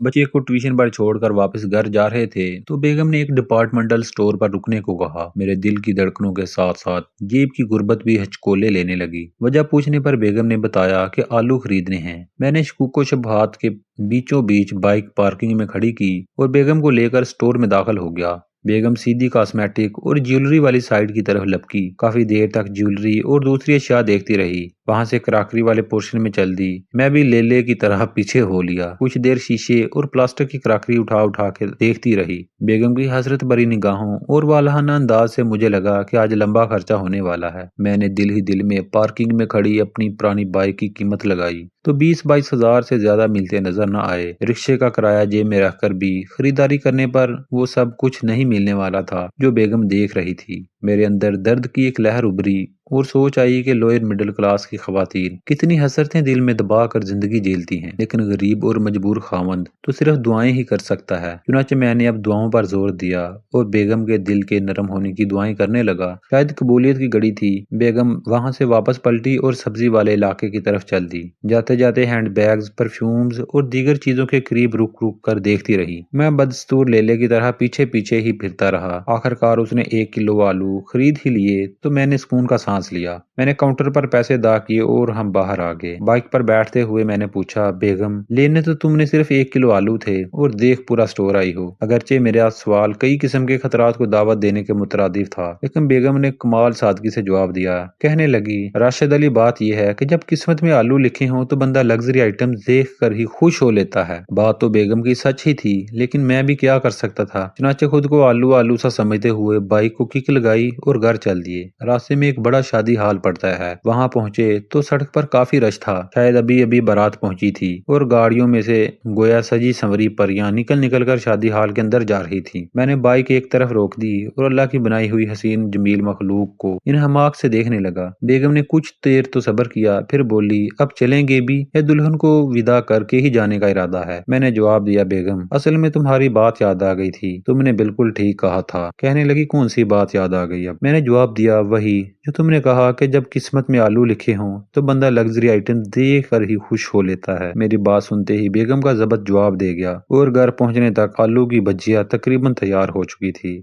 बच्चे को ट्यूशन पर छोड़कर वापस घर जा रहे थे तो बेगम ने एक डिपार्टमेंटल स्टोर पर रुकने को कहा। मेरे दिल की धड़कनों के साथ साथ जेब की गुर्बत भी हचकोले लेने लगी। वजह पूछने पर बेगम ने बताया कि आलू खरीदने हैं। मैंने शकुको शुबहात के बीचों बीच बाइक पार्किंग में खड़ी की और बेगम को लेकर स्टोर में दाखिल हो गया। बेगम सीधी कॉस्मेटिक और ज्वेलरी वाली साइड की तरफ लपकी। काफी देर तक ज्वेलरी और दूसरी अशिया देखती रही। वहां से क्राकरी वाले पोर्शन में चल दी। मैं भी लेले की तरह पीछे हो लिया। कुछ देर शीशे और प्लास्टिक की क्राकरी उठा उठा के देखती रही। बेगम की हसरत भरी निगाहों और वालहाना अंदाज से मुझे लगा कि आज लंबा खर्चा होने वाला है। मैंने दिल ही दिल में पार्किंग में खड़ी अपनी पुरानी बाइक की कीमत लगाई तो 20-22 हजार से ज्यादा मिलते नजर न आए। रिक्शे का किराया जेब में रखकर भी खरीदारी करने पर वो सब कुछ नहीं मिलने वाला था जो बेगम देख रही थी। मेरे अंदर दर्द की एक लहर उभरी और सोच आई कि लोअर मिडिल क्लास की खवातीन कितनी हसरतें दिल में दबा कर जिंदगी झेलती हैं, लेकिन गरीब और मजबूर खामंद तो सिर्फ दुआएं ही कर सकता है। चुनाचे मैंने अब दुआओं पर जोर दिया और बेगम के दिल के नरम होने की दुआएं करने लगा। शायद कबूलियत की घड़ी थी। बेगम वहां से वापस पलटी और सब्जी वाले इलाके की तरफ चल दी। जाते जाते हैंड बैग्स, परफ्यूम्स और दीगर चीजों के करीब रुक रुक कर देखती रही। मैं बदस्तूर लेले की तरह पीछे पीछे ही फिरता रहा। आखिरकार उसने 1 किलो आलू खरीद ही लिए तो मैंने सुकून का सांस लिया। मैंने काउंटर पर पैसे अदा किए और हम बाहर आ गए। बाइक पर बैठते हुए मैंने पूछा, बेगम लेने तो तुमने सिर्फ 1 किलो आलू थे और देख पूरा स्टोर आई हो। अगरचे मेरा सवाल कई किस्म के खतरात को दावत देने के मुतरादिफ था, लेकिन बेगम ने कमाल सादगी से जवाब दिया। कहने लगी, राशिद अली, बात यह है कि जब किस्मत में आलू लिखे हों तो बंदा लग्जरी आइटम देख कर ही खुश हो लेता है। बात तो बेगम की सच ही थी, लेकिन मैं भी क्या कर सकता था। चुनाचे खुद को आलू आलू सा समझते हुए बाइक को किक लगाई और घर चल दिए। रास्ते में एक बड़ा शादी हाल पड़ता है। वहां पहुंचे तो सड़क पर काफी रश था। शायद अभी अभी बारात पहुंची थी और गाड़ियों में से गोया सजी संवरी परियां निकल निकल कर शादी हाल के अंदर जा रही थी। मैंने बाइक एक तरफ रोक दी और अल्लाह की बनाई हुई हसीन जमील मखलूक को इन हमाक से देखने लगा। बेगम ने कुछ देर तो सब्र किया, फिर बोली, अब चलेंगे भी या दुल्हन को विदा करके ही जाने का इरादा है। मैंने जवाब दिया, बेगम असल में तुम्हारी बात याद आ गई थी। तुमने बिल्कुल ठीक कहा था। कहने लगी, कौन सी बात याद आ गई? अब मैंने जवाब दिया, वही जो तुमने कहा कि जब किस्मत में आलू लिखे हों तो बंदा लग्जरी आइटम देख कर ही खुश हो लेता है। मेरी बात सुनते ही बेगम का जबत जवाब दे गया और घर पहुंचने तक आलू की भजिया तकरीबन तैयार हो चुकी थी।